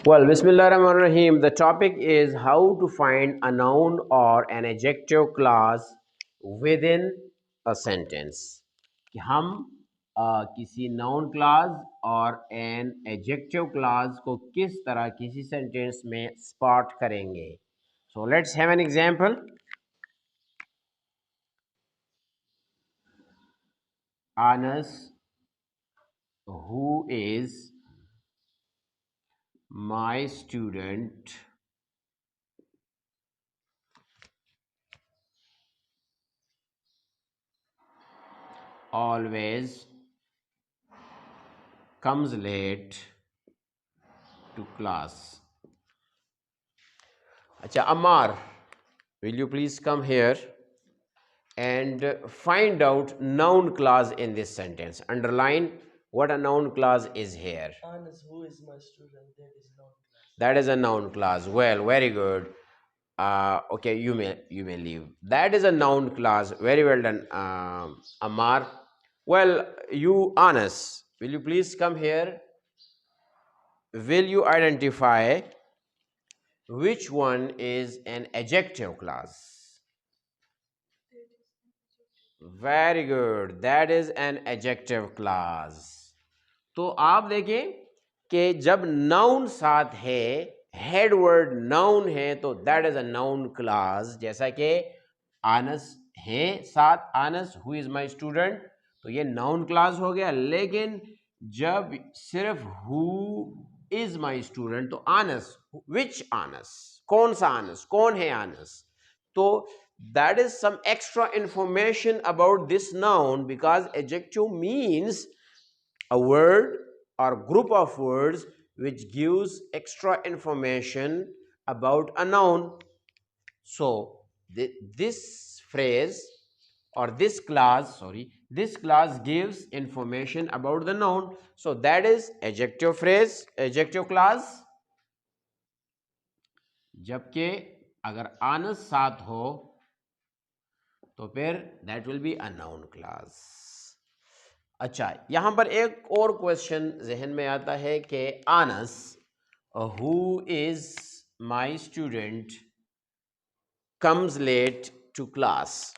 Well, Bismillahirrahmanirrahim. The topic is how to find a noun or an adjective clause within a sentence. कि हम किसी noun clause और an adjective clause को किस तरह किसी sentence में spot करेंगे. So let's have an example. Anas, who is my student, always comes late to class. Acha, Ammar, will you please come here and find out noun clause in this sentence? Underline what a noun clause is here. Anas, who is my student, that is noun clause. That is a noun clause. Well, very good. Okay, you may leave. That is a noun clause. Very well done, Ammar. Well, you Anas, will you please come here? Will you identify which one is an adjective clause? Very good. That is an adjective clause. तो आप देखें कि जब noun साथ है, head word noun है, तो that is a noun clause. जैसा कि आनस है साथ, आनस who is my student, तो ये noun clause हो गया. लेकिन जब सिर्फ who is my student, तो आनस, which आनस, कौन सा आनस, कौन है आनस, तो that is some extra information about this noun, because adjective means a word or group of words which gives extra information about a noun. So this phrase or this clause gives information about the noun. So that is adjective phrase, adjective clause. जबकि अगर आनस साथ हो तो फिर that will be a noun class. अच्छा, यहां पर एक और क्वेश्चन जहन में आता है कि Anas who is my student comes late to class.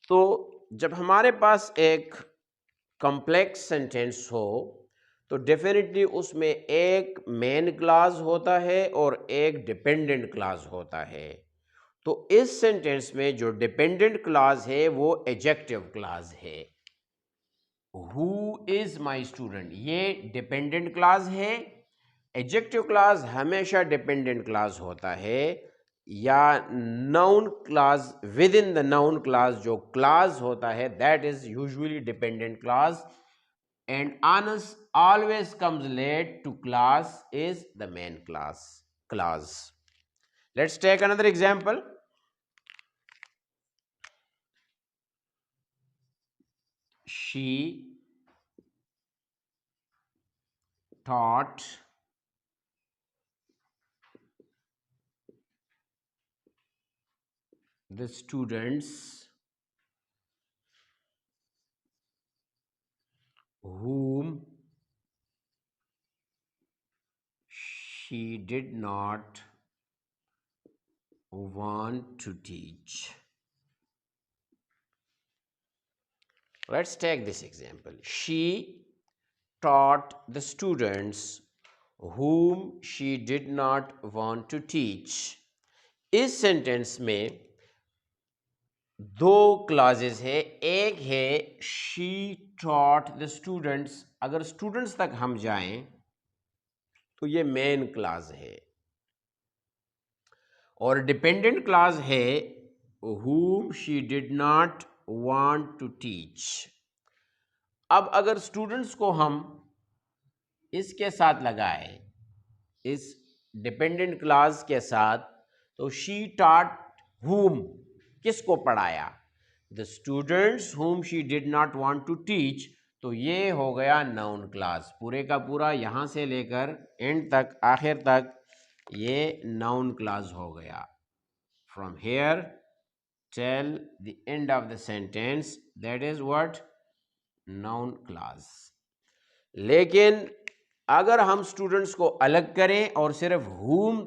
तो जब हमारे पास एक कॉम्प्लेक्स सेंटेंस हो तो डेफिनेटली उसमें एक मेन क्लास होता है और एक डिपेंडेंट क्लास होता है. तो इस सेंटेंस में जो डिपेंडेंट क्लास है वो एडजेक्टिव क्लास है. हु इज माई स्टूडेंट, ये डिपेंडेंट क्लास है. एडजेक्टिव क्लास हमेशा डिपेंडेंट क्लास होता है, या noun clause within the noun clause जो क्लास होता है that is usually dependent clause. And Anas always comes late to class is the main clause. Let's take another example. She taught the students whom she did not want to teach. Let's take this example. She taught the students whom she did not want to teach. इस sentence में दो classes है. एक है she taught the students. अगर students तक हम जाएं तो ये मेन क्लास है. और डिपेंडेंट क्लास है whom she did not want to teach. अब अगर स्टूडेंट्स को हम इसके साथ लगाए, इस डिपेंडेंट क्लास के साथ, तो she taught whom, किसको पढ़ाया, the students whom she did not want to teach. तो ये हो गया नाउन क्लास. पूरे का पूरा यहाँ से लेकर एंड तक, आखिर तक ये नाउन क्लास हो गया. From here till the end of the sentence, that is what? Noun clause. लेकिन अगर हम स्टूडेंट्स को अलग करें और सिर्फ whom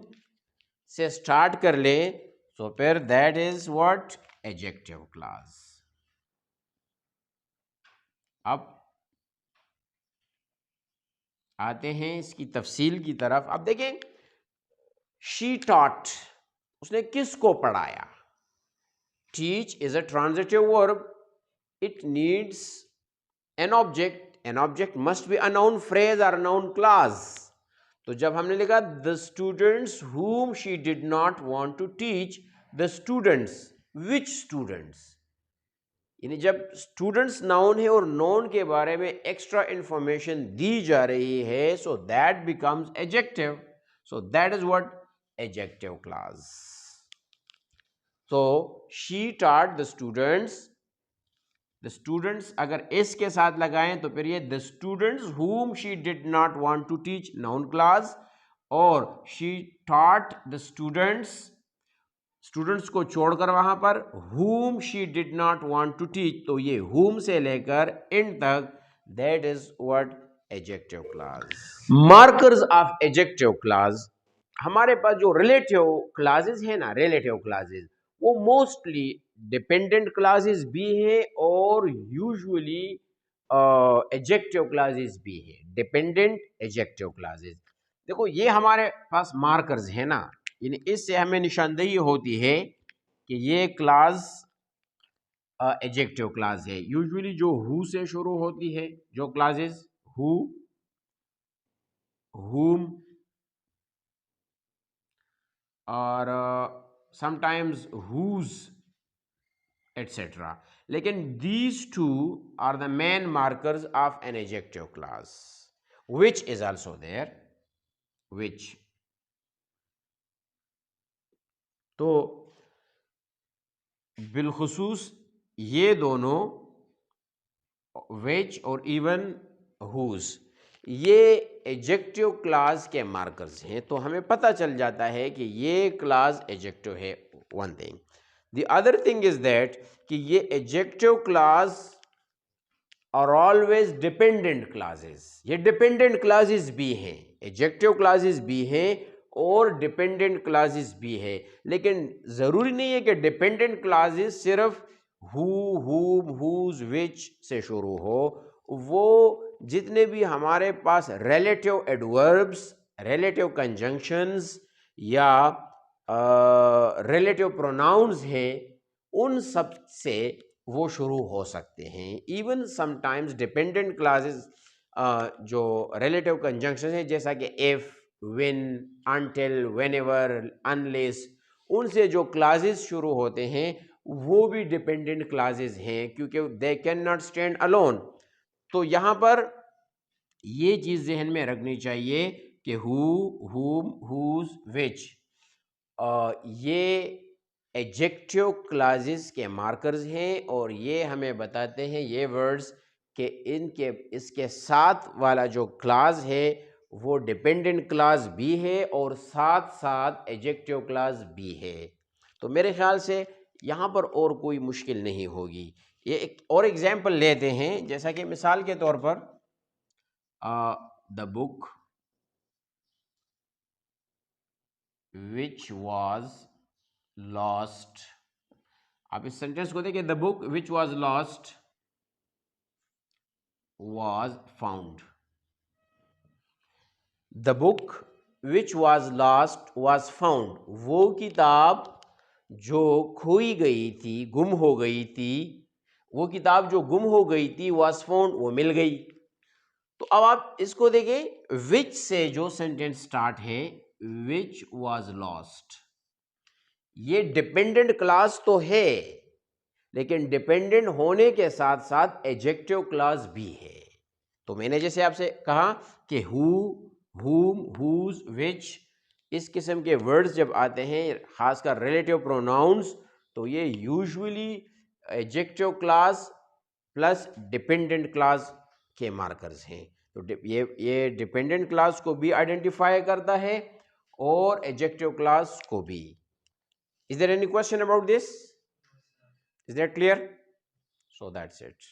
से स्टार्ट कर लें तो फिर that is what adjective clause. अब आते हैं इसकी तफसील की तरफ। अब देखें, शी टॉट, उसने किसको पढ़ाया। Teach is a transitive verb, it needs an object, an object must be a noun phrase और नाउन क्लॉज। तो जब हमने लिखा the students whom she did not want to teach, the students, which students, यानी जब students noun है और noun के बारे में एक्स्ट्रा इंफॉर्मेशन दी जा रही है, so that becomes adjective, so that is what adjective clause. So she taught the students, the students अगर इस के साथ लगाएं तो फिर ये the students whom she did not want to teach noun clause, और she taught the students, students को छोड़कर वहां पर whom she did not want to teach, तो ये whom से लेकर इन तक, that is what adjective clause। markers of adjective clause, हमारे पास जो रिलेटिव क्लासेस है ना, रिलेटिव क्लासेस, वो मोस्टली डिपेंडेंट क्लासेस भी है और यूजुअली एडजेक्टिव क्लासेस भी है। डिपेंडेंट एडजेक्टिव क्लासेस, देखो ये हमारे पास मार्कर्स है ना, यानी इससे हमें निशानदेही होती है कि ये क्लास एडजेक्टिव क्लास है। यूजुअली जो हु से शुरू होती है, जो क्लासेस हु, whom और समटाइम्स whose etc. लेकिन these two are the main markers of an adjective clause, which is also there, which। तो बिलखुसूस ये दोनों which और even whose, ये एडजेक्टिव क्लास के मार्कर्स हैं। तो हमें पता चल जाता है कि ये क्लास एडजेक्टिव है, one thing. The other thing is that कि ये adjective class are always dependent classes, ये डिपेंडेंट क्लासेस भी हैं, एडजेक्टिव क्लासेस भी हैं और डिपेंडेंट क्लासेस भी है। लेकिन ज़रूरी नहीं है कि डिपेंडेंट क्लासेस सिर्फ हु, whom, whose, which से शुरू हो। वो जितने भी हमारे पास रिलेटिव एडवर्ब्स, रिलेटिव कंजंक्शंस या रिलेटिव प्रोनाउंस हैं, उन सब से वो शुरू हो सकते हैं। इवन समटाइम्स डिपेंडेंट क्लासेस जो रिलेटिव कंजंक्शन है, जैसा कि if, when, until, whenever, unless, उनसे जो क्लासेस शुरू होते हैं वो भी डिपेंडेंट क्लासेस हैं, क्योंकि they can not stand alone. तो यहाँ पर ये चीज़ जहन में रखनी चाहिए कि हु, whom, whose, which, ये एडजेक्टिव क्लासेस के मार्कर्स हैं और ये हमें बताते हैं ये वर्ड्स कि इनके इसके साथ वाला जो क्लास है वो डिपेंडेंट क्लास भी है और साथ साथ एडजेक्टिव क्लास भी है। तो मेरे ख्याल से यहाँ पर और कोई मुश्किल नहीं होगी। ये एक और एग्जाम्पल लेते हैं, जैसा कि मिसाल के तौर पर the book which was lost. आप इस सेंटेंस को देखिए, the book which was lost was found। The book which was lost was found। वो किताब जो खोई गई थी, गुम हो गई थी, वो किताब जो गुम हो गई थी was found, वो मिल गई। तो अब आप इसको देखिए, which से जो सेंटेंस स्टार्ट है, which was lost, ये डिपेंडेंट क्लास तो है, लेकिन डिपेंडेंट होने के साथ साथ एडजेक्टिव क्लास भी है। तो मैंने जैसे आपसे कहा कि हु, whom, whose, which, इस किस्म के वर्ड्स जब आते हैं, खासकर रिलेटिव प्रोनाउंस, तो ये usually adjective class plus dependent class के मार्कर्स हैं। तो ये डिपेंडेंट क्लास को भी आइडेंटिफाई करता है और एडजेक्टिव क्लास को भी। Is there any question about this? Is that clear? So that's it.